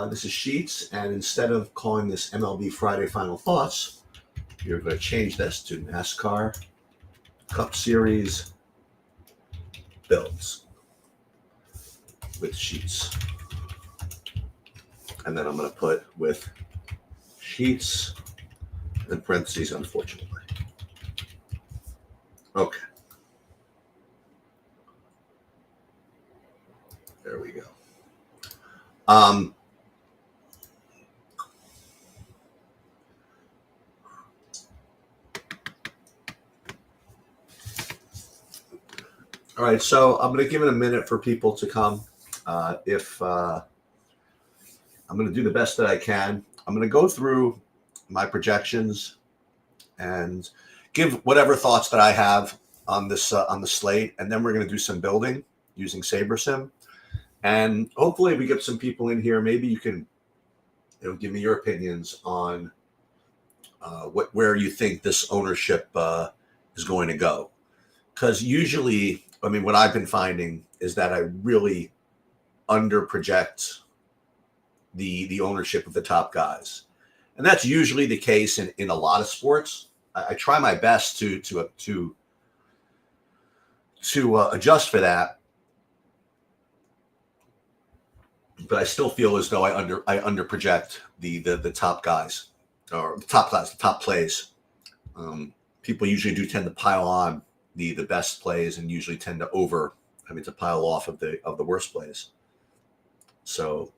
This is Sheets, and instead of calling this MLB Friday Final Thoughts, you're going to change this to NASCAR Cup Series Builds with Sheets. And then I'm going to put with Sheets in parentheses, unfortunately. Okay. There we go. All right, so I'm going to give it a minute for people to come. I'm going to do the best that I can. I'm going to go through my projections and give whatever thoughts that I have on this on the slate, and then we're going to do some building using SaberSim. And hopefully, we get some people in here. Maybe you can, give me your opinions on where you think this ownership is going to go. Because usually, what I've been finding is that I really under-project the ownership of the top guys, and that's usually the case in a lot of sports. I try my best to adjust for that, but I still feel as though I under project the top guys, or the top plays. People usually do tend to pile on the best plays, and usually tend to pile off of the worst plays. So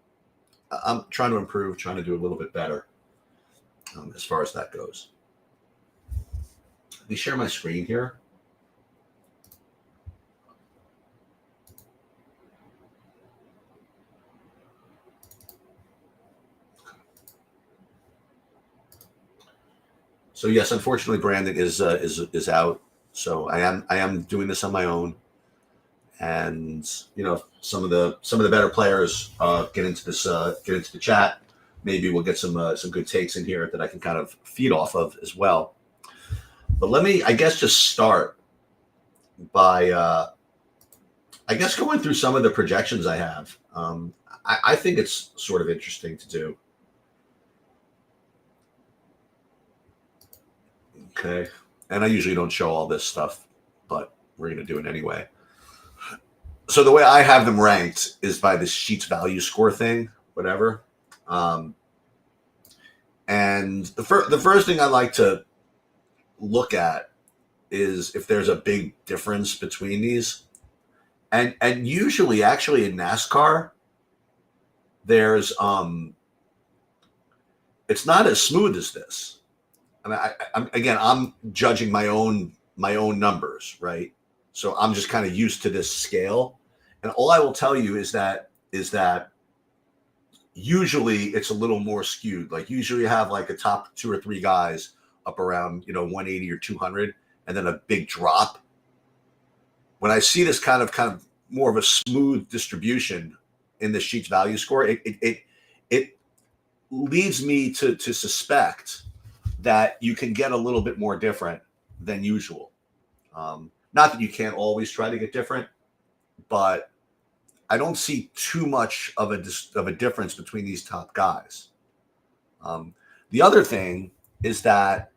I'm trying to improve, trying to do a little bit better as far as that goes. Let me share my screen here. So yes, unfortunately, Brandon is out. So I am doing this on my own, and some of the better players get into the chat. Maybe we'll get some good takes in here that I can kind of feed off of as well. But let me, just start by going through some of the projections I have. I think it's sort of interesting to do. Okay. And I usually don't show all this stuff, but we're going to do it anyway. So the way I have them ranked is by this Sheets value score thing, whatever. And the first thing I like to look at is if there's a big difference between these. And usually, actually, in NASCAR, there's it's not as smooth as this. I'm judging my own numbers, right? So I'm just kind of used to this scale, and all I will tell you is that usually it's a little more skewed. Like usually you have like a top 2 or 3 guys up around 180 or 200, and then a big drop. When I see this kind of more of a smooth distribution in the Sheets value score, it leads me to suspect that you can get a little bit more different than usual. Not that you can't always try to get different, but I don't see too much of a difference between these top guys. The other thing is that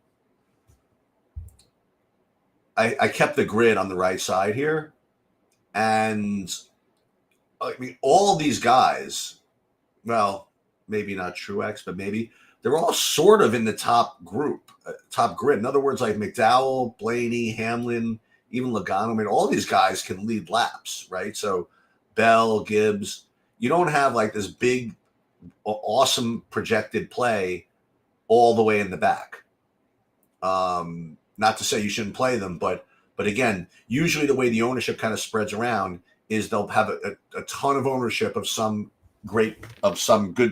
I kept the grid on the right side here, and all these guys, well, maybe not Truex, but maybe they're all sort of in the top grid. In other words, like McDowell, Blaney, Hamlin, even Logano. All these guys can lead laps, right? So Bell, Gibbs, you don't have like this big, awesome projected play all the way in the back. Not to say you shouldn't play them, but again, usually the way the ownership kind of spreads around is they'll have a ton of ownership of some good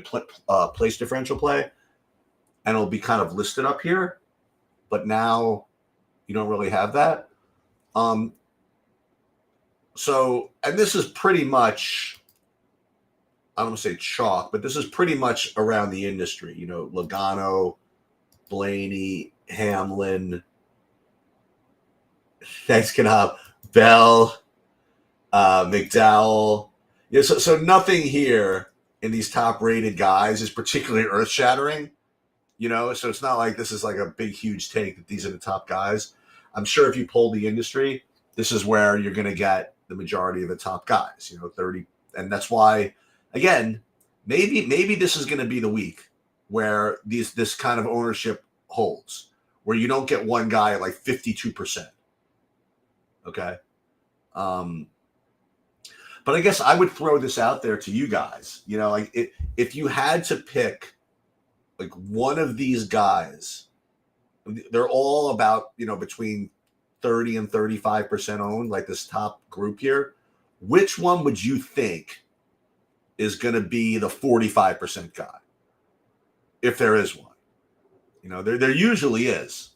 place differential play, and it'll be kind of listed up here. But now you don't really have that. So, and this is pretty much, I don't want to say chalk, but this is pretty much around the industry. Logano, Blaney, Hamlin, thanks, Kanab, Bell, McDowell. So nothing here in these top rated guys is particularly earth shattering. So it's not like this is like a big, huge take that these are the top guys. I'm sure if you poll the industry, this is where you're going to get the majority of the top guys, 30. And that's why, again, maybe this is going to be the week where this kind of ownership holds, where you don't get one guy at like 52%. Okay. But I guess I would throw this out there to you guys, like if you had to pick like one of these guys, they're all about, between 30 and 35% owned, like this top group here. Which one would you think is going to be the 45% guy? If there is one, there usually is.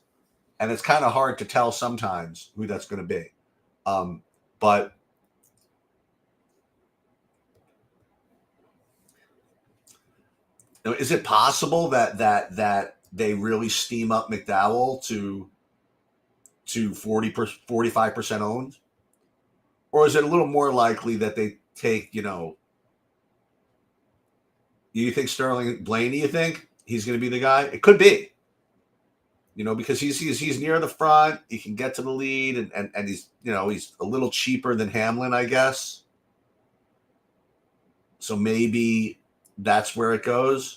And it's kind of hard to tell sometimes who that's going to be. But is it possible that they really steam up McDowell to 45% owned? Or is it a little more likely that they take, you think Sterling Blaney, you think he's going to be the guy? It could be, because he's near the front. He can get to the lead and he's, he's a little cheaper than Hamlin, I guess. So maybe that's where it goes.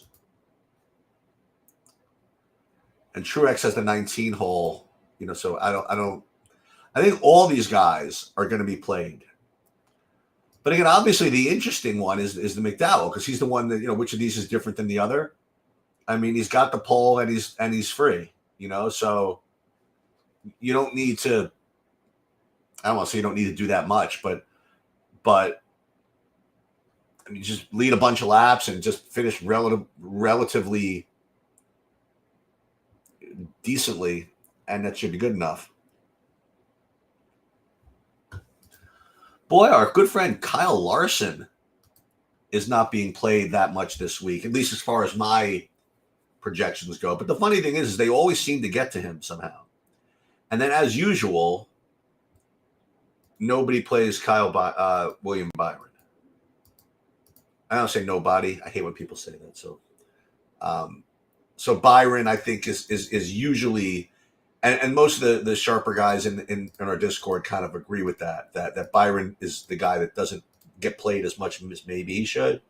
And Truex has the 19 hole, so I think all these guys are going to be played. But again, obviously the interesting one is the McDowell, because he's the one that, which of these is different than the other. I mean, he's got the pole and he's free, so you don't need to, I don't want to say you don't need to do that much, but I mean, just lead a bunch of laps and just finish relatively decently, and that should be good enough. Boy, our good friend Kyle Larson is not being played that much this week, at least as far as my projections go. But the funny thing is they always seem to get to him somehow. And then, as usual, nobody plays William Byron. I don't say nobody. I hate when people say that. So Byron, I think, is usually, and most of the sharper guys in our Discord kind of agree with that Byron is the guy that doesn't get played as much as maybe he should.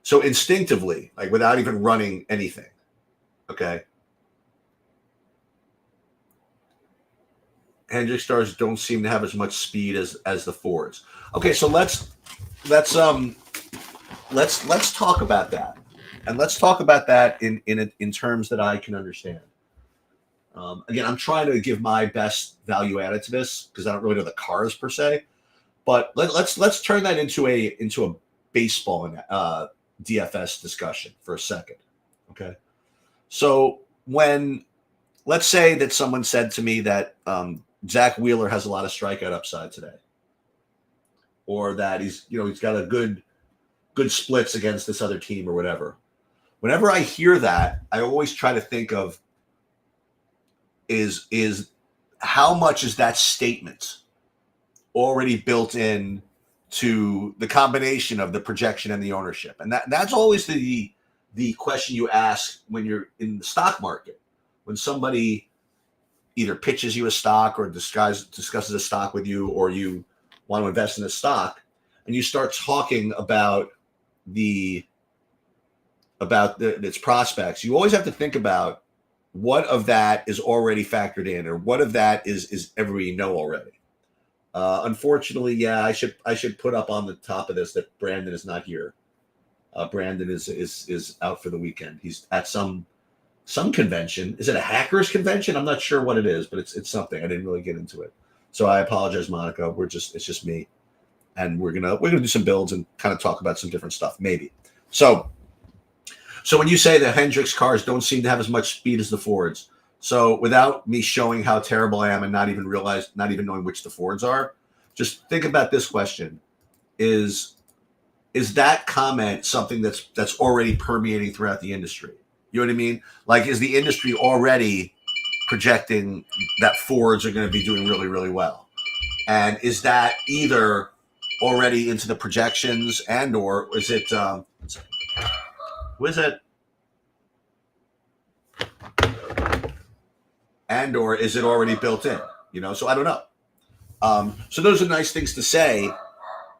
So instinctively, like without even running anything, okay, Hendrick stars don't seem to have as much speed as the Fords. Okay, so let's talk about that, and let's talk about that in terms that I can understand. Again, I'm trying to give my best value added to this because I don't really know the cars per se, but let's turn that into a baseball and DFS discussion for a second. Okay, so let's say that someone said to me that Zach Wheeler has a lot of strikeout upside today, or that he's got a good splits against this other team or whatever. Whenever I hear that, I always try to think of is how much is that statement already built in to the combination of the projection and the ownership. And that's always the question you ask when you're in the stock market. When somebody either pitches you a stock or discusses a stock with you, or you want to invest in a stock, and you start talking about its prospects, you always have to think about what of that is already factored in, or what of that is everybody know already. Unfortunately, yeah, I should put up on the top of this that Brandon is not here. Brandon is out for the weekend. He's at some convention. Is it a hackers convention? I'm not sure what it is, but it's something. I didn't really get into it, so I apologize, Monica. It's just me, and we're gonna do some builds and kind of talk about some different stuff, maybe. So when you say the Hendricks cars don't seem to have as much speed as the Fords, so without me showing how terrible I am and not even knowing which the Fords are, just think about this question: is that comment something that's already permeating throughout the industry? You know what I mean? Like, is the industry already projecting that Fords are going to be doing really, really well? And is that either already into the projections, and or is it who is it? And or is it already built in? So I don't know. So those are nice things to say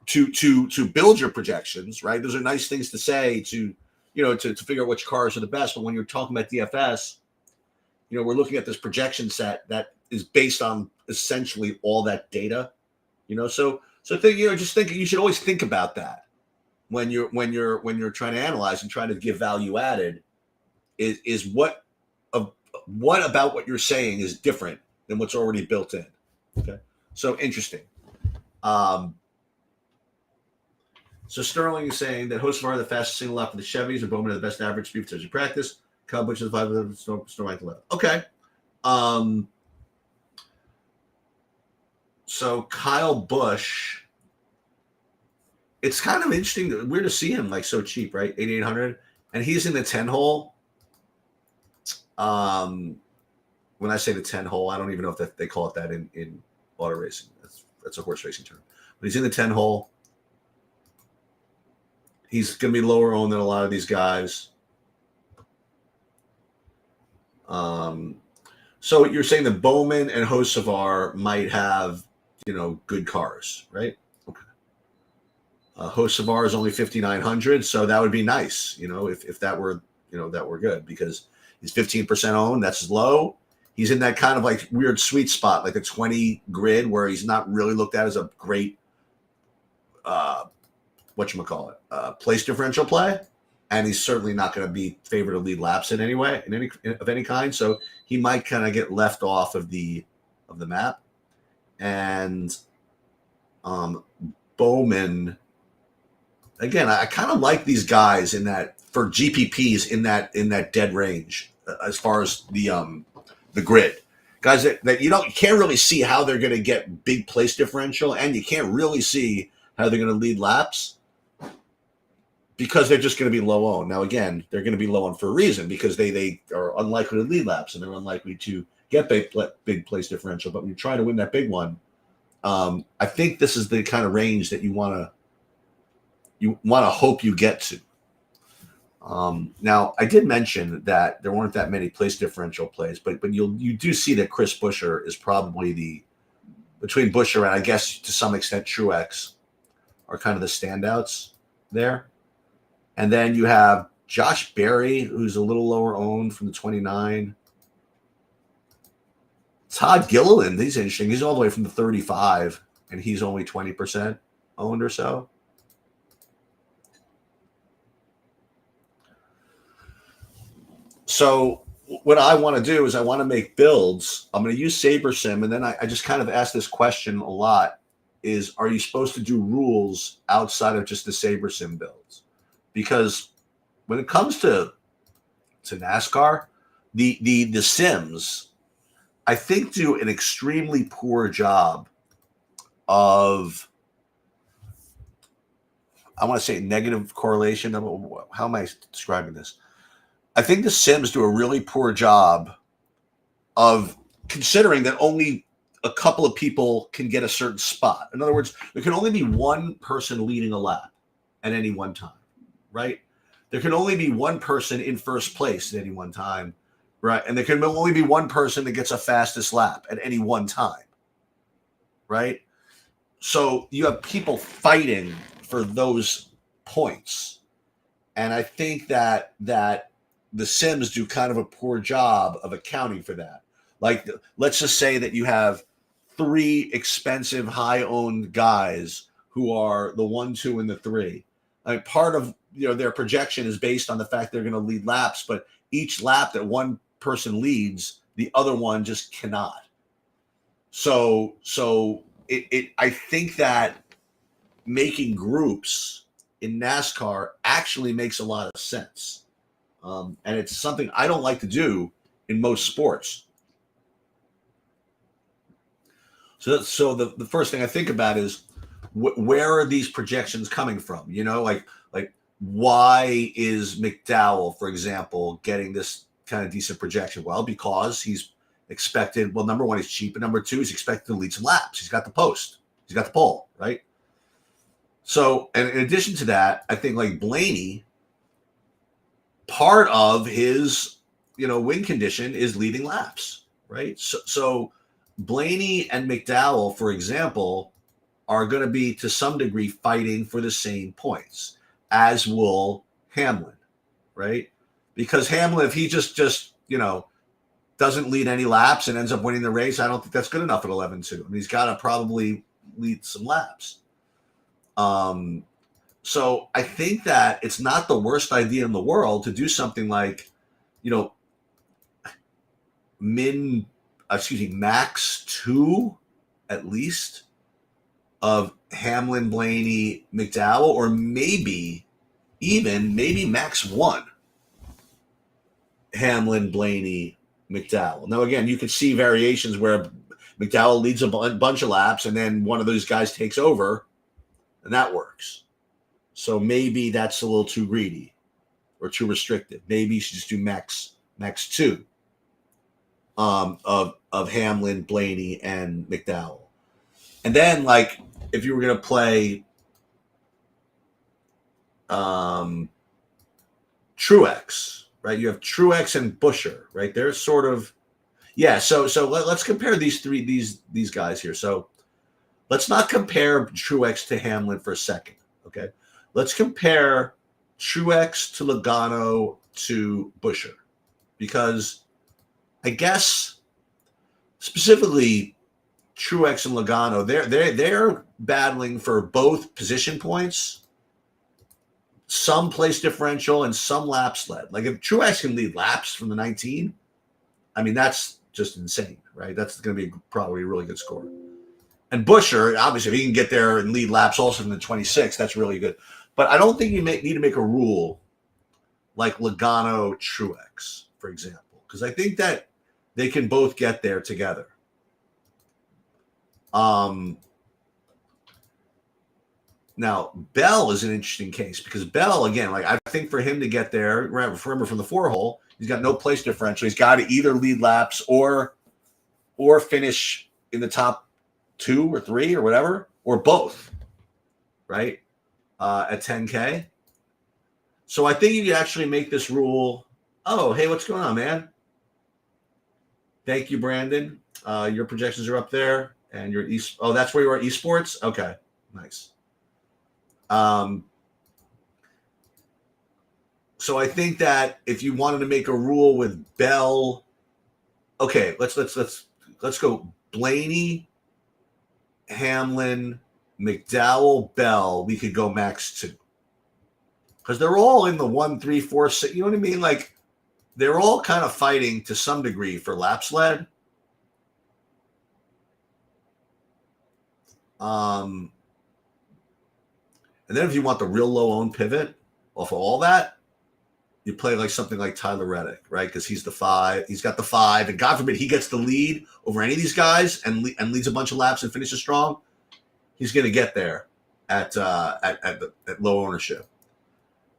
to build your projections, right? Those are nice things to say to figure out which cars are the best. But when you're talking about DFS, we're looking at this projection set that is based on essentially all that data. So think, just think, you should always think about that when you're trying to analyze and trying to give value added. Is what about what you're saying is different than what's already built in. Okay, so interesting. So Sterling is saying that Hocevar the fastest single lap for the Chevys, and Bowman are the best average speed for practice. Kyle Busch is the 5 Snow 11. Okay. So Kyle Busch, it's kind of interesting, weird to see him like so cheap, right? 8,800, and he's in the 10 hole. When I say the 10 hole, I don't even know if they call it that in auto racing. That's a horse racing term. But he's in the 10 hole. He's going to be lower owned than a lot of these guys. So you're saying that Bowman and Hocevar might have, good cars, right? Okay. Hocevar is only 5,900, so that would be nice, if that were, that were good, because he's 15% owned. That's low. He's in that kind of like weird sweet spot, like a 20 grid, where he's not really looked at as a great, place differential play, and he's certainly not going to be favored to lead laps in any way, of any kind. So he might kind of get left off of the map. And Bowman, again, I kind of like these guys in that for GPPs in that dead range as far as the grid. Guys that you can't really see how they're going to get big place differential, and you can't really see how they're going to lead laps, because they're just going to be low owned. Now, again, they're going to be low owned for a reason, because they are unlikely to lead laps, and they're unlikely to get big place differential. But when you try to win that big one, I think this is the kind of range that you want to hope you get to. Now, I did mention that there weren't that many place differential plays, but you do see that Chris Buescher is probably between Buescher and, I guess, to some extent, Truex are kind of the standouts there. And then you have Josh Berry, who's a little lower owned from the 29. Todd Gilliland, he's interesting. He's all the way from the 35, and he's only 20% owned or so. So what I want to do is I want to make builds. I'm going to use SaberSim, and then I just kind of ask this question a lot, is are you supposed to do rules outside of just the SaberSim builds? Because when it comes to NASCAR, the Sims, I think, do an extremely poor job of, I want to say, negative correlation. How am I describing this? I think the Sims do a really poor job of considering that only a couple of people can get a certain spot. In other words, there can only be one person leading a lap at any one time, right? There can only be one person in first place at any one time, right? And there can only be one person that gets a fastest lap at any one time, right? So you have people fighting for those points. And I think that the Sims do kind of a poor job of accounting for that. Like, let's just say that you have 3 expensive, high-owned guys who are the 1, 2, and the 3. Like, part of their projection is based on the fact they're going to lead laps, but each lap that one person leads, the other one just cannot. So I think that making groups in NASCAR actually makes a lot of sense. And it's something I don't like to do in most sports. So the first thing I think about is where are these projections coming from? Like why is McDowell, for example, getting this kind of decent projection? Well, because he's expected. Well, number one, he's cheap, and number two, he's expected to lead some laps. He's got the post. He's got the pole, right? So, and in addition to that, I think like Blaney, part of his win condition is leading laps, right? So Blaney and McDowell, for example, are going to be to some degree fighting for the same points, as will Hamlin, right? Because Hamlin, if he just doesn't lead any laps and ends up winning the race, I don't think that's good enough at 11-2. I mean, he's got to probably lead some laps. So I think that it's not the worst idea in the world to do something like, max 2 at least of Hamlin, Blaney, McDowell, or maybe max 1 Hamlin, Blaney, McDowell. Now, again, you could see variations where McDowell leads a bunch of laps and then one of those guys takes over, and that works. So maybe that's a little too greedy or too restrictive. Maybe you should just do max 2 of Hamlin, Blaney, and McDowell. And then, like, if you were going to play Truex, right? You have Truex and Buescher, right? They're sort of, yeah. So let's compare these guys here. So let's not compare Truex to Hamlin for a second, okay? Let's compare Truex to Logano to Buescher, because I guess specifically Truex and Logano, they're battling for both position points, some place differential, and some laps led. Like if Truex can lead laps from the 19, I mean that's just insane, right? That's going to be probably a really good score. And Buescher, obviously, if he can get there and lead laps also from the 26, that's really good. But I don't think you need to make a rule like Logano Truex, for example, because I think that they can both get there together. Now, Bell is an interesting case because Bell, again, like I think for him to get there, remember from the 4-hole, he's got no place differential. He's got to either lead laps or finish in the top 2 or 3 or whatever, or both, right? At 10K. So I think you could actually make this rule. Oh, hey, what's going on, man? Thank you, Brandon. Your projections are up there, and you're oh, that's where you are at esports? Okay, nice. So I think that if you wanted to make a rule with Bell, okay, let's go Blaney, Hamlin, McDowell, Bell. We could go max 2 because they're all in the 1, 3, 4, 6. You know what I mean? Like they're all kind of fighting to some degree for laps led. And then if you want the real low owned pivot off of all that, you play like something like Tyler Reddick, right? Because he's the 5. He's got the 5, and God forbid he gets the lead over any of these guys and leads a bunch of laps and finishes strong. He's going to get there at low ownership.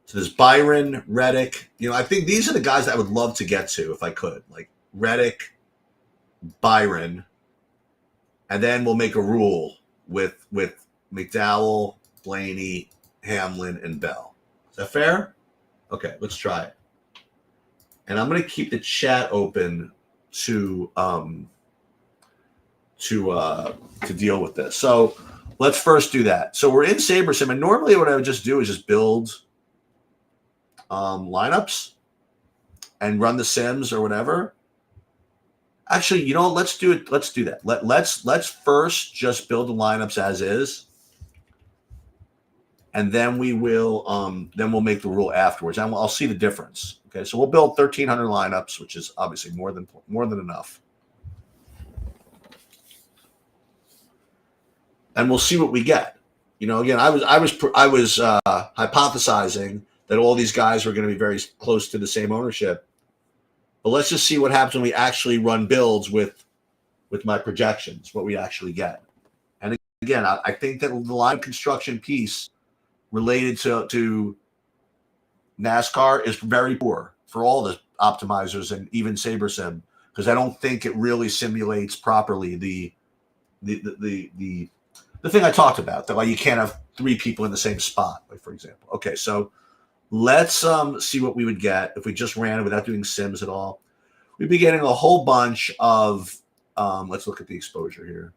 So there's Byron, Reddick. I think these are the guys that I would love to get to if I could, like Reddick, Byron, and then we'll make a rule with McDowell, Blaney, Hamlin, and Bell. Is that fair? Okay, let's try it. And I'm going to keep the chat open to deal with this. So let's first do that. So we're in SaberSim, and normally what I would just do is just build lineups and run the sims or whatever. Actually, let's do it. Let's do that. Let's first just build the lineups as is, and then we'll make the rule afterwards, and I'll see the difference. Okay, so we'll build 1,300 lineups, which is obviously more than enough, and we'll see what we get. Again, I was hypothesizing that all these guys were going to be very close to the same ownership. But let's just see what happens when we actually run builds with my projections, what we actually get. And again, I think that the line construction piece related to NASCAR is very poor for all the optimizers and even SaberSim, because I don't think it really simulates properly the thing I talked about, that like you can't have 3 people in the same spot, like for example. Okay, so let's see what we would get if we just ran it without doing sims at all. We'd be getting a whole bunch of let's look at the exposure here.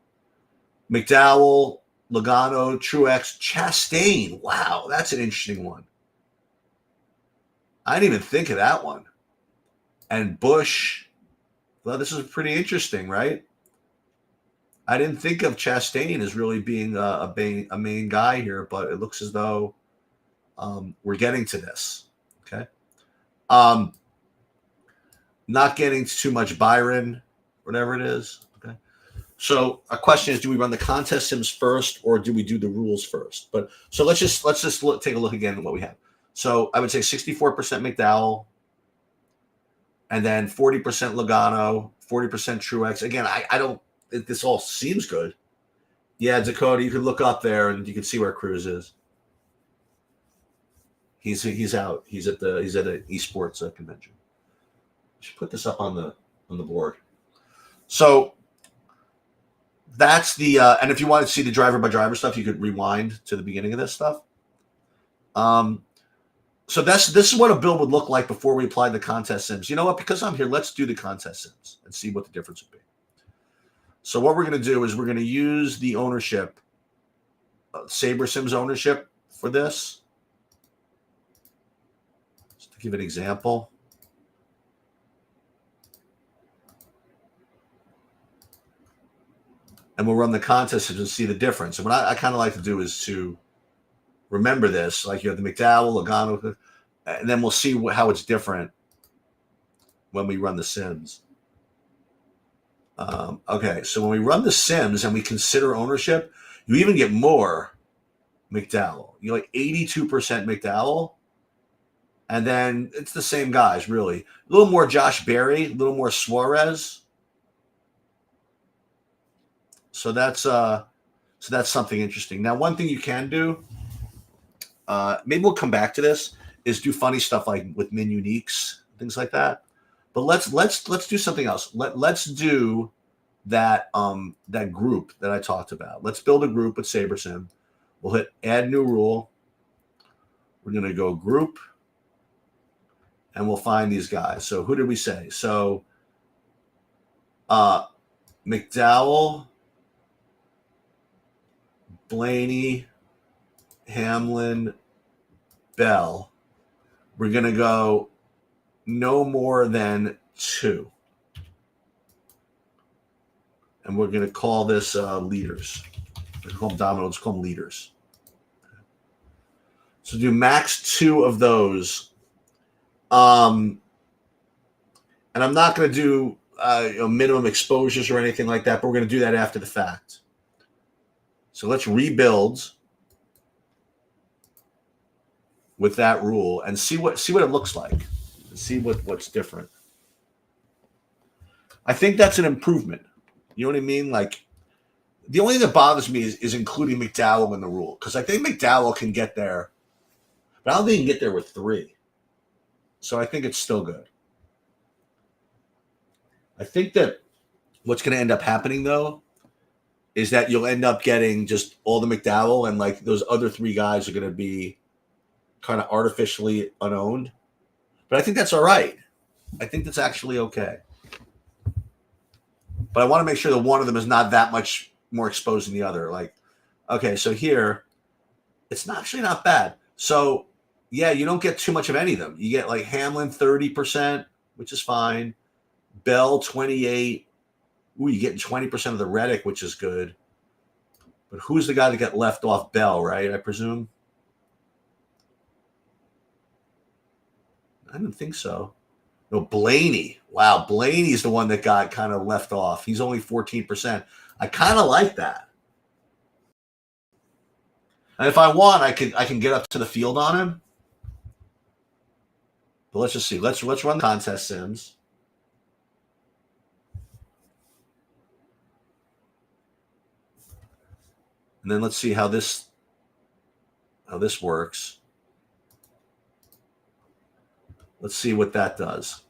McDowell, Logano, Truex, Chastain. Wow, that's an interesting one. I didn't even think of that one. And Busch. Well, this is pretty interesting, right? I didn't think of Chastain as really being a main guy here, but it looks as though we're getting to this. Okay. Not getting too much Byron, whatever it is. Okay. So a question is, do we run the contest sims first or do we do the rules first? But so let's just take a look again at what we have. So I would say 64% McDowell, and then 40% Logano, 40% Truex. Again, I don't. This all seems good. Yeah, Dakota, you could look up there and you can see where Cruz is. He's out. He's at an esports convention. I should put this up on the board. So that's the and if you want to see the driver by driver stuff, you could rewind to the beginning of this stuff. So this is what a build would look like before we applied the contest sims. You know what? Because I'm here, let's do the contest sims and see what the difference would be. So what we're going to do is we're going to use the ownership, Saber Sims ownership for this. Just to give an example. And we'll run the contest to see the difference. And what I kind of like to do is to remember this. Like you have the McDowell, Logano, and then we'll see how it's different when we run the sims. Okay, so when we run the sims and we consider ownership, you even get more McDowell. You like 82% McDowell, and then it's the same guys, really. A little more Josh Berry, a little more Suarez. So that's something interesting. Now, one thing you can do, maybe we'll come back to this, is do funny stuff like with min uniques, things like that. But let's do something else. Let's do that that group that I talked about. Let's build a group with SaberSim. We'll hit add new rule. We're gonna go group, and we'll find these guys. So who did we say? So McDowell, Blaney, Hamlin, Bell. We're gonna go no more than 2. And we're going to call this leaders. We're going to call them dominoes. Let's call them leaders. So do max 2 of those. And I'm not going to do minimum exposures or anything like that, but we're going to do that after the fact. So let's rebuild with that rule and see what it looks like. See what's different. I think that's an improvement. You know what I mean? Like, the only thing that bothers me is including McDowell in the rule, because I think McDowell can get there, but I don't think he can get there with 3. So I think it's still good. I think that what's going to end up happening, though, is that you'll end up getting just all the McDowell, and like those other 3 guys are going to be kind of artificially unowned. But I think that's all right. I think that's actually okay. But I want to make sure that one of them is not that much more exposed than the other. Like, okay, so here, it's actually not bad. So, yeah, you don't get too much of any of them. You get like Hamlin 30%, which is fine. Bell 28. Ooh, you're getting 20% of the Reddick, which is good. But who's the guy that got left off? Bell, right? I presume. I didn't think so. No, Blaney. Wow, Blaney's the one that got kind of left off. He's only 14%. I kind of like that. And if I want, I can get up to the field on him. But let's just see. Let's run contest sims. And then let's see how this works. Let's see what that does.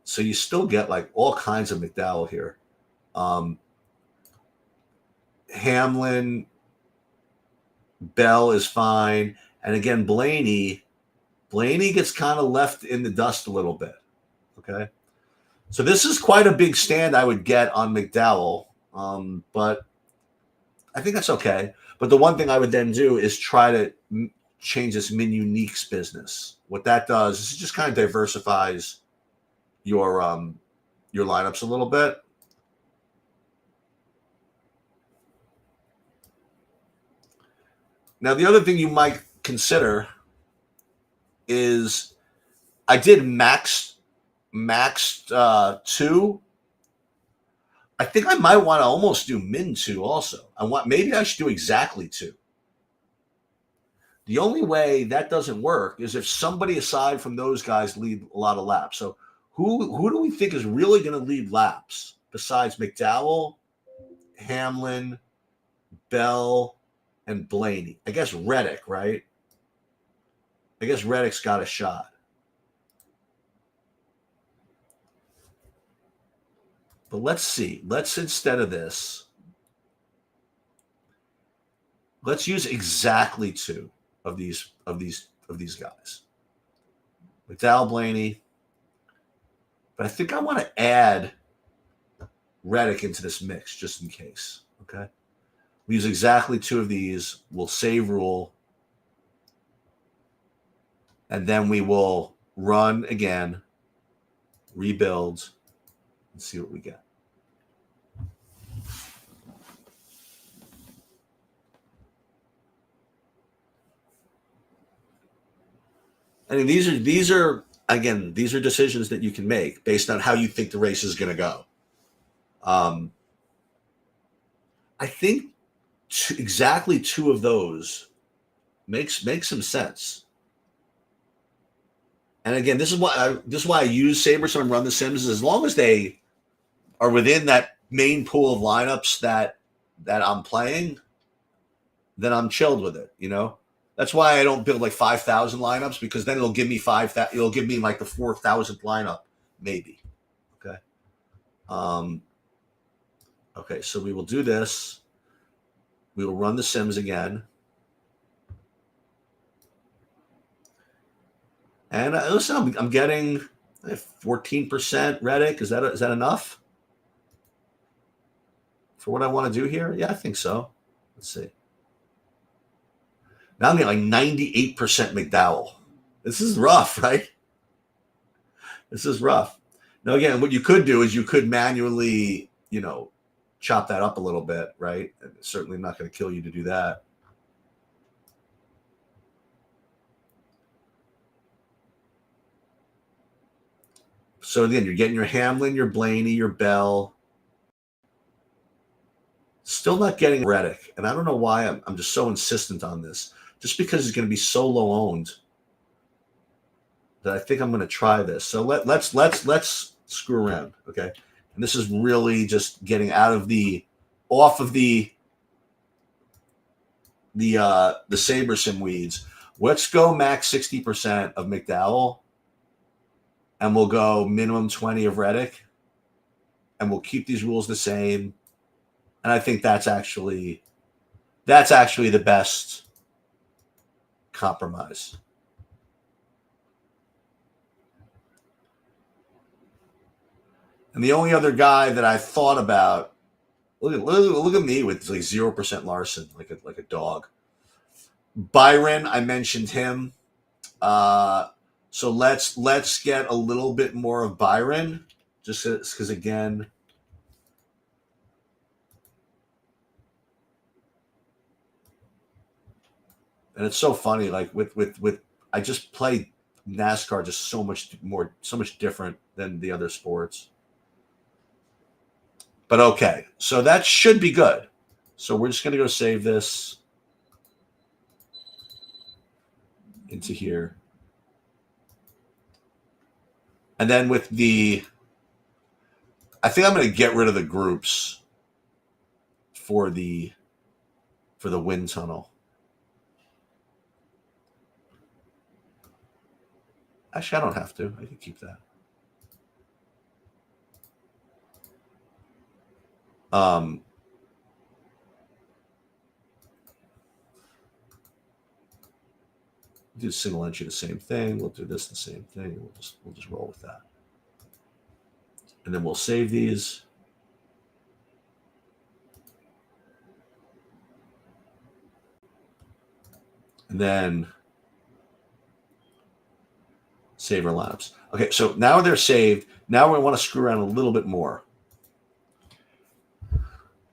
So you still get like all kinds of McDowell here. Hamlin, Bell is fine. And again, Blaney gets kind of left in the dust a little bit. Okay. So this is quite a big stand I would get on McDowell. But I think that's okay. But the one thing I would then do is try to change this min uniques business. What that does is it just kind of diversifies your lineups a little bit. Now, the other thing you might consider is I did maxed 2. I think I might want to almost do min 2 also. Maybe I should do exactly 2. The only way that doesn't work is if somebody aside from those guys lead a lot of laps. So who do we think is really going to lead laps besides McDowell, Hamlin, Bell, and Blaney? I guess Reddick, right? I guess Reddick's got a shot. But let's see. Let's, instead of this, let's use exactly 2 of these guys. McDowell, Blaney. But I think I want to add Reddick into this mix just in case. Okay. We use exactly 2 of these. We'll save rule. And then we will run again, rebuild, and see what we get. I mean, these are again, these are decisions that you can make based on how you think the race is going to go. I think exactly 2 of those makes some sense. And again, this is why I use Sabres and run the Sims. As long as they are within that main pool of lineups that I'm playing, then I'm chilled with it. That's why I don't build like 5,000 lineups, because then it'll give me it'll give me like the 4,000th lineup maybe. Okay. Okay, so we will do this. We will run the Sims again. And listen, I'm getting 14% Reddick. Is that enough for what I want to do here? Yeah, I think so. Let's see. Now I'm getting like 98% McDowell. This is rough, right? This is rough. Now, again, what you could do is you could manually, chop that up a little bit, right? It's certainly not going to kill you to do that. So again, you're getting your Hamlin, your Blaney, your Bell. Still not getting Reddick, and I don't know why I'm just so insistent on this. Just because he's going to be so low owned, that I think I'm going to try this. So let's screw around, okay? And this is really just getting off of the Sabre Sim weeds. Let's go max 60% of McDowell, and we'll go minimum 20 of Reddick, and we'll keep these rules the same. And I think that's actually the best compromise. And the only other guy that I thought about, look at me with like 0% Larson, like a dog. Byron, I mentioned him. So let's get a little bit more of Byron, just because again. And it's so funny, like with I just play NASCAR just so much different than the other sports. But okay, so that should be good. So we're just going to go save this into here. And then with I think I'm going to get rid of the groups for the wind tunnel. Actually, I don't have to. I can keep that. do single entry the same thing. We'll do this the same thing. We'll just roll with that. And then we'll save these. And then save our lineups. Okay, so now they're saved. Now we want to screw around a little bit more.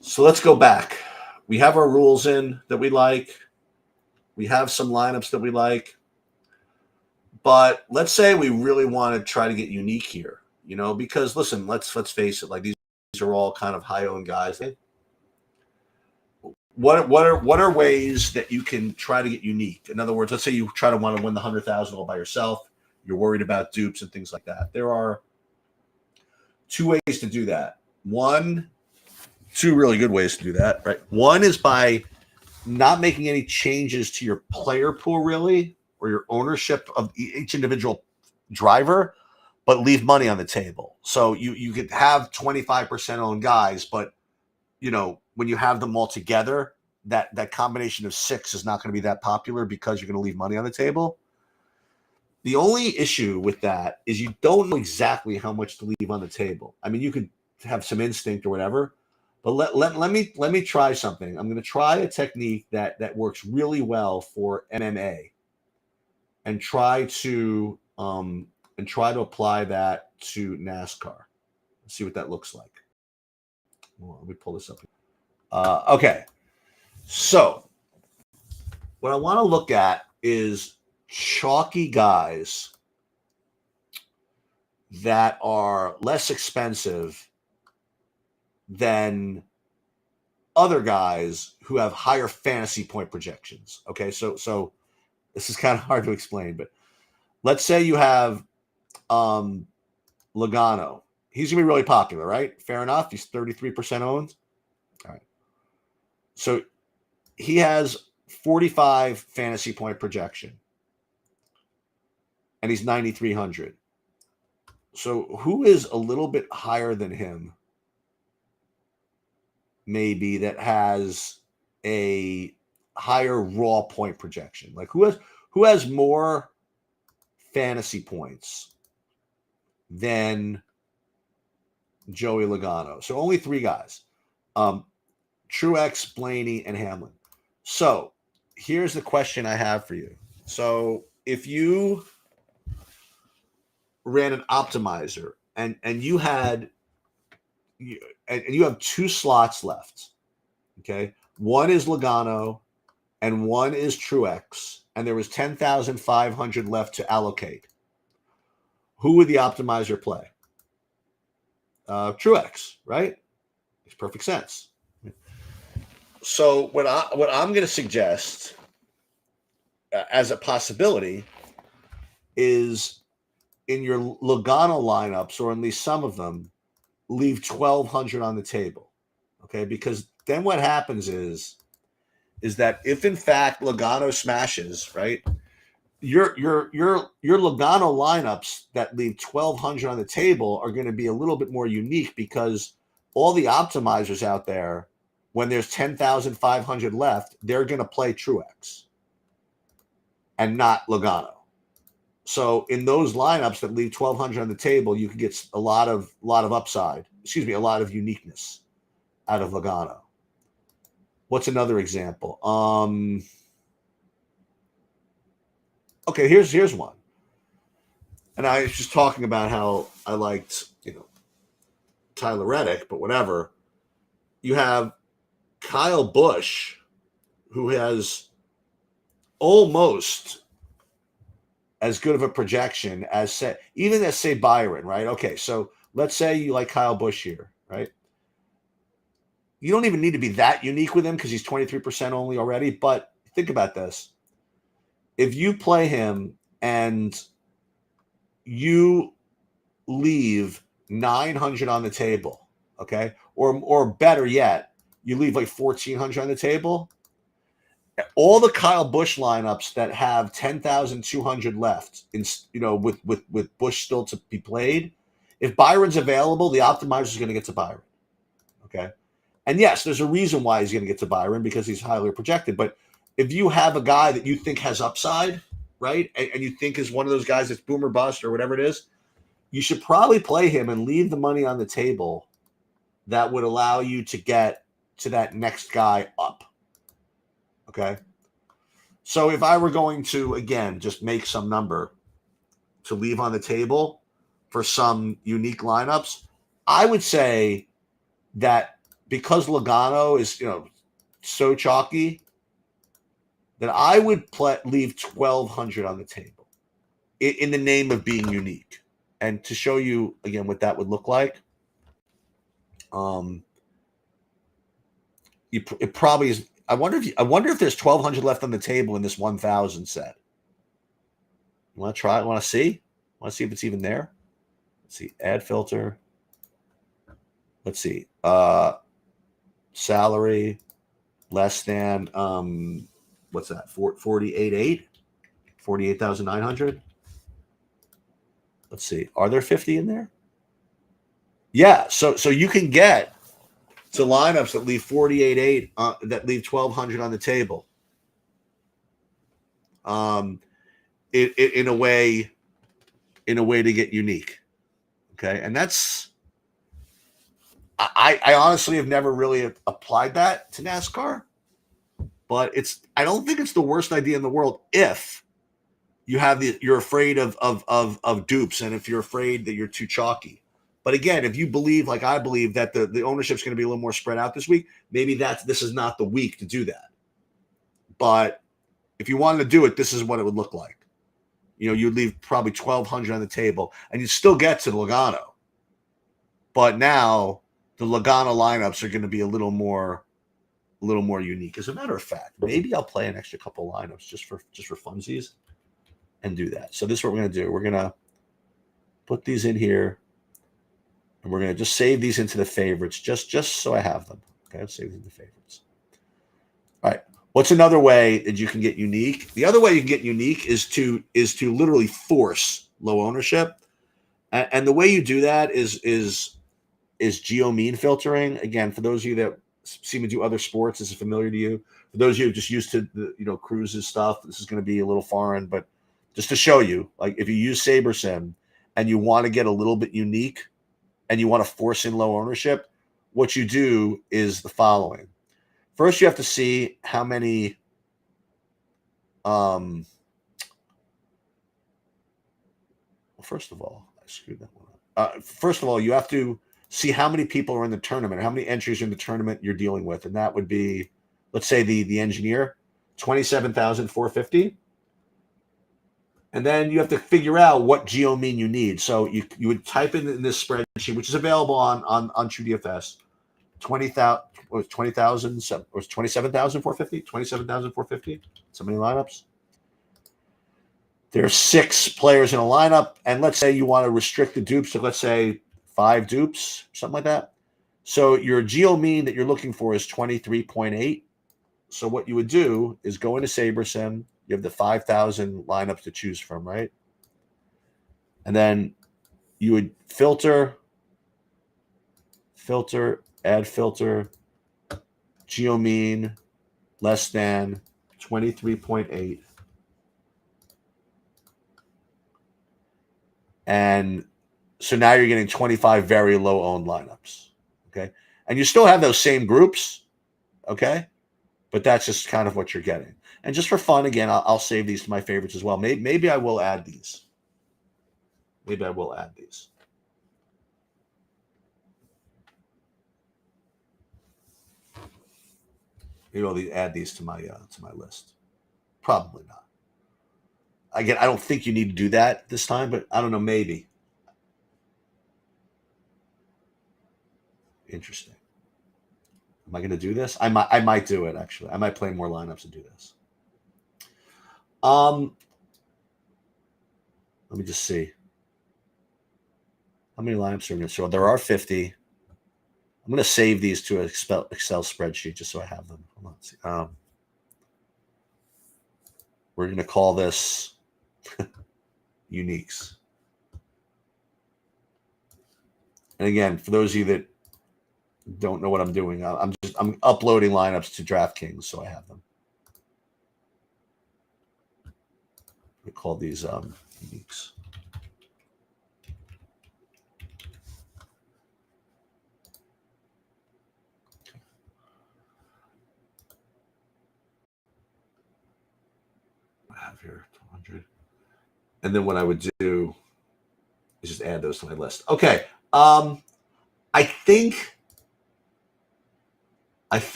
So let's go back. We have our rules in that we like. We have some lineups that we like. But let's say we really want to try to get unique here, you know, because listen, let's face it, like these are all kind of high-owned guys. What are ways that you can try to get unique? In other words, let's say you try to want to win the 100,000 all by yourself. You're worried about dupes and things like that. There are two ways to do that. Two really good ways to do that, right? One is by not making any changes to your player pool, really, or your ownership of each individual driver, but leave money on the table. So you could have 25% owned guys, but you know, when you have them all together, that combination of 6 is not going to be that popular because you're going to leave money on the table. The only issue with that is you don't know exactly how much to leave on the table. I mean, you could have some instinct or whatever, but let me try something. I'm going to try a technique that works really well for MMA, and try to apply that to NASCAR. Let's see what that looks like. Well, let me pull this up. Okay, so what I want to look at is chalky guys that are less expensive than other guys who have higher fantasy point projections. Okay, so this is kind of hard to explain, but let's say you have Logano. He's going to be really popular, right? Fair enough. He's 33% owned. All right. So he has 45 fantasy point projection, and he's 9,300. So who is a little bit higher than him, maybe, that has a higher raw point projection? Like who has more fantasy points than Joey Logano? So only 3 guys. Truex, Blaney, and Hamlin. So here's the question I have for you. So if you ran an optimizer and you have 2 slots left, okay? One is Logano and one is Truex, and there was 10,500 left to allocate. Who would the optimizer play? Truex, right? Makes perfect sense. So what I'm going to suggest as a possibility is, in your Logano lineups, or at least some of them, leave 1,200 on the table, okay? Because then what happens is that if in fact Logano smashes, right, your Logano lineups that leave 1,200 on the table are going to be a little bit more unique, because all the optimizers out there, when there's 10,500 left, they're going to play Truex and not Logano. So in those lineups that leave 1,200 on the table, you can get a lot of upside. A lot of uniqueness out of Logano. What's another example? Okay, here's one. And I was just talking about how I liked, Tyler Reddick, but whatever. You have Kyle Busch, who has almost as good of a projection as say Byron, right? Okay, so let's say you like Kyle Busch here, right? You don't even need to be that unique with him because he's 23% only already. But think about this. If you play him and you leave 900 on the table, okay? Or better yet, you leave like 1,400 on the table. All the Kyle Busch lineups that have 10,200 left, with Busch still to be played, if Byron's available, the optimizer is going to get to Byron, okay? And yes, there's a reason why he's going to get to Byron, because he's highly projected. But if you have a guy that you think has upside, right? And you think is one of those guys that's boom or bust or whatever it is, you should probably play him and leave the money on the table that would allow you to get to that next guy up. Okay. So if I were going to, again, just make some number to leave on the table for some unique lineups, I would say that because Logano is, so chalky, that I would leave 1,200 on the table in the name of being unique. And to show you again what that would look like, it probably is. I wonder if there's 1,200 left on the table in this 1,000 set. You want to try it? Want to see? Want to see if it's even there? Let's see. Add filter. Let's see. Salary less than what's that? 48,800? 48,900. Let's see. Are there 50 in there? Yeah. So you can get to lineups that leave 48,800, that leave 1,200 on the table. In a way to get unique. Okay, and that's I honestly have never really applied that to NASCAR, but I don't think it's the worst idea in the world if you're afraid of dupes and if you're afraid that you're too chalky. But again, if you believe, like I believe, that the ownership's going to be a little more spread out this week, maybe this is not the week to do that. But if you wanted to do it, this is what it would look like. You'd leave probably 1,200 on the table, and you'd still get to the Logano. But now the Logano lineups are going to be a little more unique. As a matter of fact, maybe I'll play an extra couple lineups just for funsies and do that. So this is what we're going to do. We're going to put these in here, and we're going to just save these into the favorites, just so I have them. Okay, let's save these into favorites. All right. What's another way that you can get unique? The other way you can get unique is to literally force low ownership, and the way you do that is geo-mean filtering. Again, for those of you that see me do other sports, this is familiar to you. For those of you who are just used to the cruises stuff, this is going to be a little foreign, but just to show you, like if you use SaberSim and you want to get a little bit unique and you want to force in low ownership, what you do is the following. First, you have to see how many first of all, I screwed that one up. First of all, you have to see how many people are in the tournament, how many entries in the tournament you're dealing with. And that would be, let's say the engineer, 27,450. And then you have to figure out what geo-mean you need. So you would type in this spreadsheet, which is available on TrueDFS, 20,000 was 27,450, 27,450. So many lineups. There's 6 players in a lineup, and let's say you want to restrict the dupes to, let's say, 5 dupes, something like that. So your geo-mean that you're looking for is 23.8. So what you would do is go into SaberSim. You have the 5,000 lineups to choose from, right? And then you would filter, add filter, geo-mean less than 23.8. And so now you're getting 25 very low owned lineups. Okay. And you still have those same groups. Okay. But that's just kind of what you're getting. And just for fun, again, I'll save these to my favorites as well. Maybe I will add these. Maybe I will add these. Maybe I'll add these to my list. Probably not. Again, I don't think you need to do that this time, but I don't know, maybe. Interesting. Am I going to do this? I might do it, actually. I might play more lineups and do this. Let me just see. How many lineups are in this? So there are 50. I'm going to save these to an Excel spreadsheet just so I have them. Hold on. Let's see. We're going to call this uniques. And again, for those of you that don't know what I'm doing, I'm uploading lineups to DraftKings so I have them. we call these uniques. I have here 200. And then what I would do is just add those to my list. Okay. I think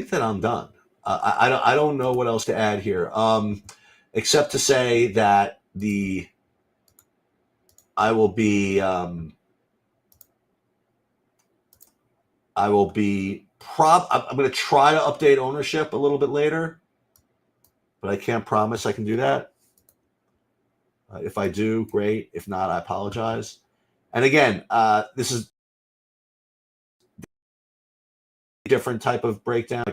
that I'm done. I don't know what else to add here, except to say that I will be I'm going to try to update ownership a little bit later, but I can't promise I can do that. If I do, great. If not, I apologize. And again, this is a different type of breakdown.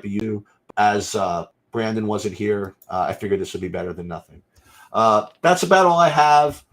As Brandon wasn't here, I figured this would be better than nothing. That's about all I have.